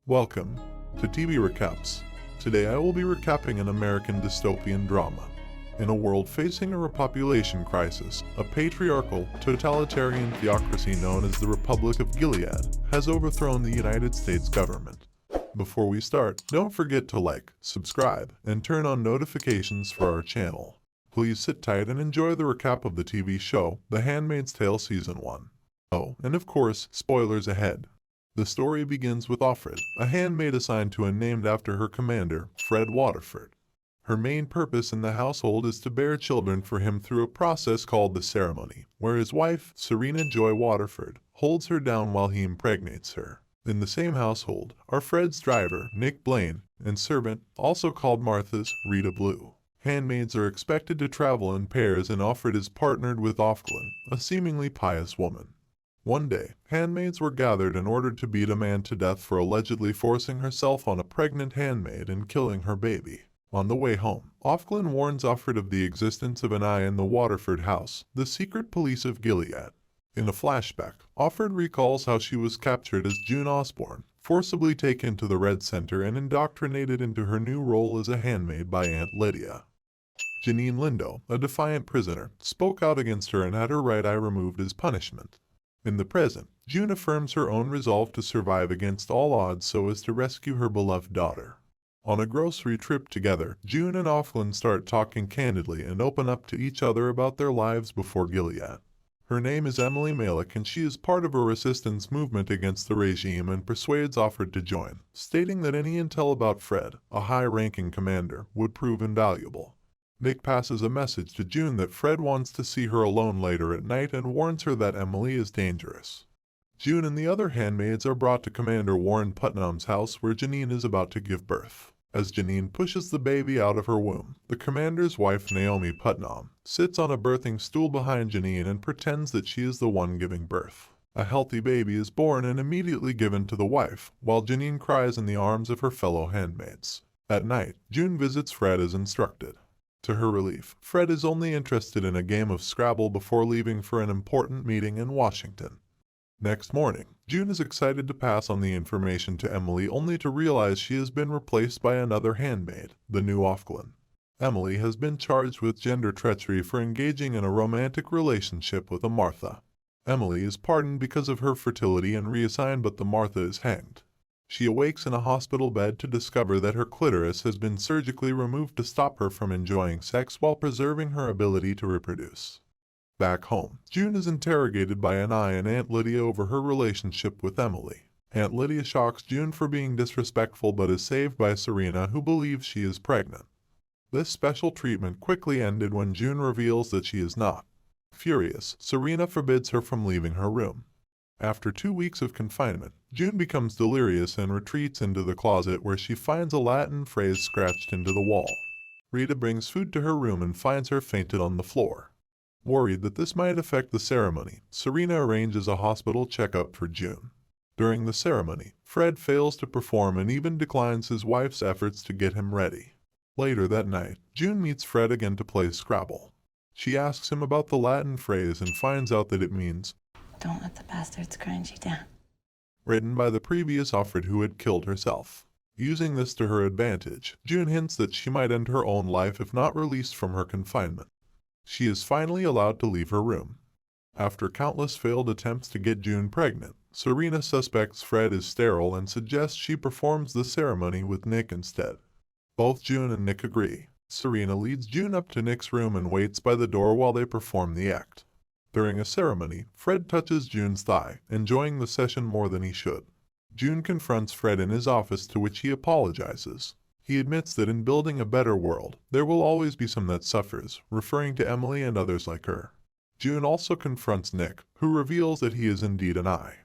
Welcome to TV Recaps. Today I will be recapping an American dystopian drama. In a world facing a repopulation crisis, a patriarchal, totalitarian theocracy known as the Republic of Gilead has overthrown the United States government. Before we start, don't forget to like, subscribe, and turn on notifications for our channel. Please sit tight and enjoy the recap of the TV show, The Handmaid's Tale Season 1. Oh, and of course, spoilers ahead. The story begins with Offred, a handmaid assigned to and named after her commander, Fred Waterford. Her main purpose in the household is to bear children for him through a process called the ceremony, where his wife, Serena Joy Waterford, holds her down while he impregnates her. In the same household are Fred's driver, Nick Blaine, and servant, also called Martha's, Rita Blue. Handmaids are expected to travel in pairs and Offred is partnered with Offglin, a seemingly pious woman. One day, handmaids were gathered and ordered to beat a man to death for allegedly forcing herself on a pregnant handmaid and killing her baby. On the way home, Offglin warns Offred of the existence of an eye in the Waterford house, the secret police of Gilead. In a flashback, Offred recalls how she was captured as June Osborne, forcibly taken to the Red Center and indoctrinated into her new role as a handmaid by Aunt Lydia. Janine Lindo, a defiant prisoner, spoke out against her and had her right eye removed as punishment. In the present, June affirms her own resolve to survive against all odds so as to rescue her beloved daughter. On a grocery trip together, June and Offglin start talking candidly and open up to each other about their lives before Gilead. Her name is Emily Malik and she is part of a resistance movement against the regime and persuades Offred to join, stating that any intel about Fred, a high-ranking commander, would prove invaluable. Nick passes a message to June that Fred wants to see her alone later at night and warns her that Emily is dangerous. June and the other handmaids are brought to Commander Warren Putnam's house where Janine is about to give birth. As Janine pushes the baby out of her womb, the commander's wife Naomi Putnam sits on a birthing stool behind Janine and pretends that she is the one giving birth. A healthy baby is born and immediately given to the wife, while Janine cries in the arms of her fellow handmaids. At night, June visits Fred as instructed. To her relief, Fred is only interested in a game of Scrabble before leaving for an important meeting in Washington. Next morning, June is excited to pass on the information to Emily only to realize she has been replaced by another handmaid, the new Offglin. Emily has been charged with gender treachery for engaging in a romantic relationship with a Martha. Emily is pardoned because of her fertility and reassigned, but the Martha is hanged. She awakes in a hospital bed to discover that her clitoris has been surgically removed to stop her from enjoying sex while preserving her ability to reproduce. Back home, June is interrogated by Anai and Aunt Lydia over her relationship with Emily. Aunt Lydia shocks June for being disrespectful but is saved by Serena, who believes she is pregnant. This special treatment quickly ended when June reveals that she is not. Furious, Serena forbids her from leaving her room. After 2 weeks of confinement, June becomes delirious and retreats into the closet where she finds a Latin phrase scratched into the wall. Rita brings food to her room and finds her fainted on the floor. Worried that this might affect the ceremony, Serena arranges a hospital checkup for June. During the ceremony, Fred fails to perform and even declines his wife's efforts to get him ready. Later that night, June meets Fred again to play Scrabble. She asks him about the Latin phrase and finds out that it means, "Don't let the bastards grind you down." Written by the previous Offred who had killed herself. Using this to her advantage, June hints that she might end her own life if not released from her confinement. She is finally allowed to leave her room. After countless failed attempts to get June pregnant, Serena suspects Fred is sterile and suggests she performs the ceremony with Nick instead. Both June and Nick agree. Serena leads June up to Nick's room and waits by the door while they perform the act. During a ceremony, Fred touches June's thigh, enjoying the session more than he should. June confronts Fred in his office, to which he apologizes. He admits that in building a better world, there will always be some that suffers, referring to Emily and others like her. June also confronts Nick, who reveals that he is indeed an eye.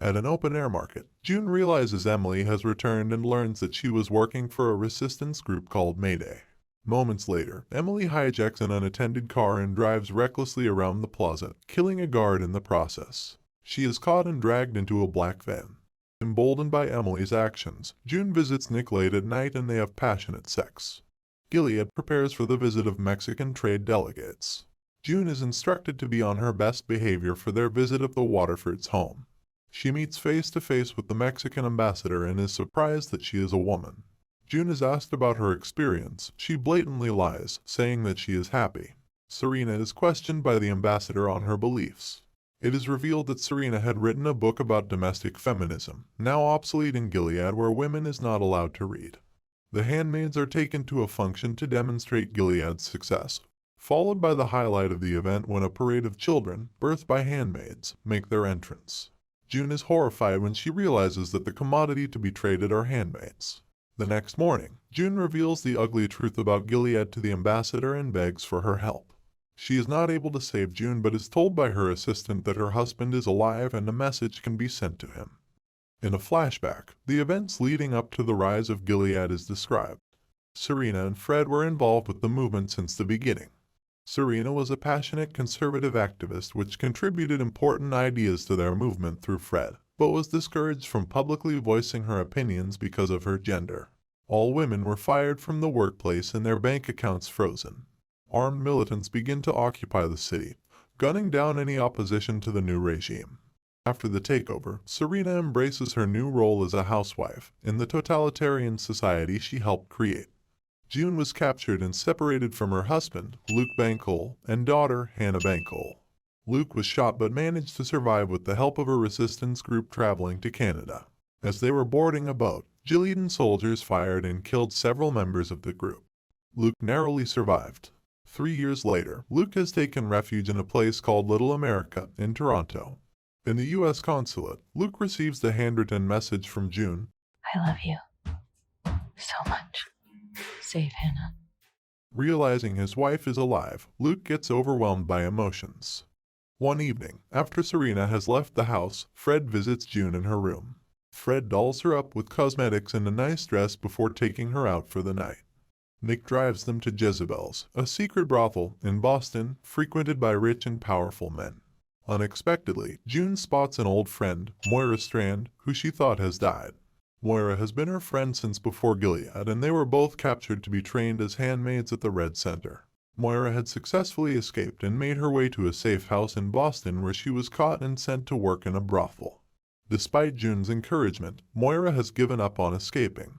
At an open-air market, June realizes Emily has returned and learns that she was working for a resistance group called Mayday. Moments later, Emily hijacks an unattended car and drives recklessly around the plaza, killing a guard in the process. She is caught and dragged into a black van. Emboldened by Emily's actions, June visits Nick late at night and they have passionate sex. Gilead prepares for the visit of Mexican trade delegates. June is instructed to be on her best behavior for their visit of the Waterfords' home. She meets face to face with the Mexican ambassador and is surprised that she is a woman. June is asked about her experience. She blatantly lies, saying that she is happy. Serena is questioned by the ambassador on her beliefs. It is revealed that Serena had written a book about domestic feminism, now obsolete in Gilead where women is not allowed to read. The handmaids are taken to a function to demonstrate Gilead's success, followed by the highlight of the event when a parade of children, birthed by handmaids, make their entrance. June is horrified when she realizes that the commodity to be traded are handmaids. The next morning, June reveals the ugly truth about Gilead to the ambassador and begs for her help. She is not able to save June but is told by her assistant that her husband is alive and a message can be sent to him. In a flashback, the events leading up to the rise of Gilead is described. Serena and Fred were involved with the movement since the beginning. Serena was a passionate conservative activist which contributed important ideas to their movement through Fred, but was discouraged from publicly voicing her opinions because of her gender. All women were fired from the workplace and their bank accounts frozen. Armed militants begin to occupy the city, gunning down any opposition to the new regime. After the takeover, Serena embraces her new role as a housewife in the totalitarian society she helped create. June was captured and separated from her husband, Luke Bankole, and daughter, Hannah Bankole. Luke was shot but managed to survive with the help of a resistance group traveling to Canada. As they were boarding a boat, Gileadan soldiers fired and killed several members of the group. Luke narrowly survived. 3 years later, Luke has taken refuge in a place called Little America in Toronto. In the U.S. consulate, Luke receives the handwritten message from June. I love you so much. Save Hannah. Realizing his wife is alive, Luke gets overwhelmed by emotions. One evening, after Serena has left the house, Fred visits June in her room. Fred dolls her up with cosmetics and a nice dress before taking her out for the night. Nick drives them to Jezebel's, a secret brothel in Boston frequented by rich and powerful men. Unexpectedly, June spots an old friend, Moira Strand, who she thought has died. Moira has been her friend since before Gilead, and they were both captured to be trained as handmaids at the Red Center. Moira had successfully escaped and made her way to a safe house in Boston where she was caught and sent to work in a brothel. Despite June's encouragement, Moira has given up on escaping.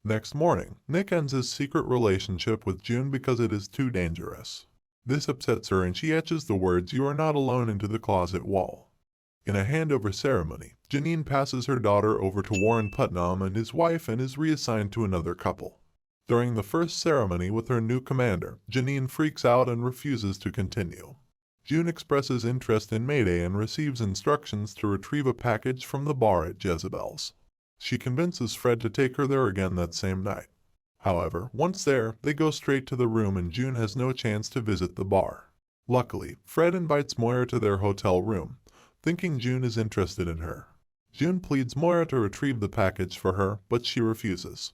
Next morning, Nick ends his secret relationship with June because it is too dangerous. This upsets her and she etches the words "You are not alone" into the closet wall. In a handover ceremony, Janine passes her daughter over to Warren Putnam and his wife and is reassigned to another couple. During the first ceremony with her new commander, Janine freaks out and refuses to continue. June expresses interest in Mayday and receives instructions to retrieve a package from the bar at Jezebel's. She convinces Fred to take her there again that same night. However, once there, they go straight to the room and June has no chance to visit the bar. Luckily, Fred invites Moira to their hotel room, thinking June is interested in her. June pleads Moira to retrieve the package for her, but she refuses.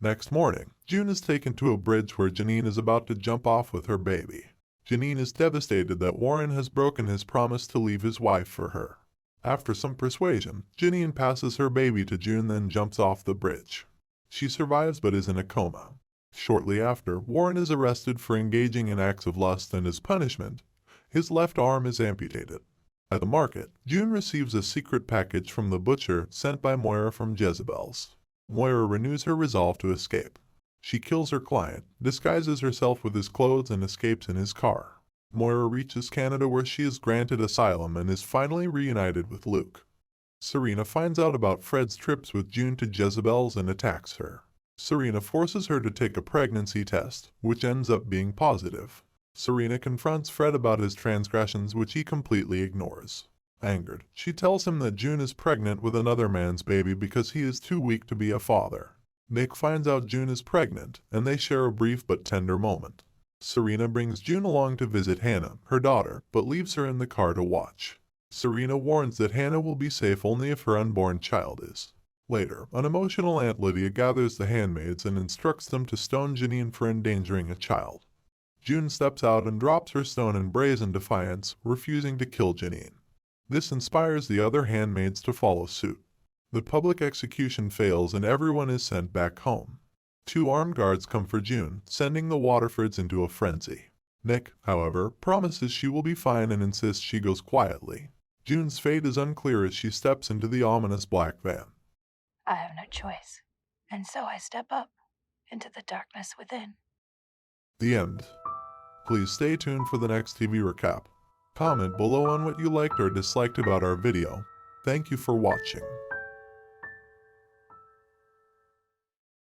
Next morning, June is taken to a bridge where Janine is about to jump off with her baby. Janine is devastated that Warren has broken his promise to leave his wife for her. After some persuasion, Janine passes her baby to June then jumps off the bridge. She survives but is in a coma. Shortly after, Warren is arrested for engaging in acts of lust and as punishment, his left arm is amputated. At the market, June receives a secret package from the butcher sent by Moira from Jezebel's. Moira renews her resolve to escape. She kills her client, disguises herself with his clothes and escapes in his car. Moira reaches Canada where she is granted asylum and is finally reunited with Luke. Serena finds out about Fred's trips with June to Jezebel's and attacks her. Serena forces her to take a pregnancy test, which ends up being positive. Serena confronts Fred about his transgressions which he completely ignores. Angered, she tells him that June is pregnant with another man's baby because he is too weak to be a father. Nick finds out June is pregnant, and they share a brief but tender moment. Serena brings June along to visit Hannah, her daughter, but leaves her in the car to watch. Serena warns that Hannah will be safe only if her unborn child is. Later, an emotional Aunt Lydia gathers the handmaids and instructs them to stone Janine for endangering a child. June steps out and drops her stone in brazen defiance, refusing to kill Janine. This inspires the other handmaids to follow suit. The public execution fails and everyone is sent back home. 2 armed guards come for June, sending the Waterfords into a frenzy. Nick, however, promises she will be fine and insists she goes quietly. June's fate is unclear as she steps into the ominous black van. I have no choice, and so I step up into the darkness within. The end. Please stay tuned for the next TV recap. Comment below on what you liked or disliked about our video. Thank you for watching.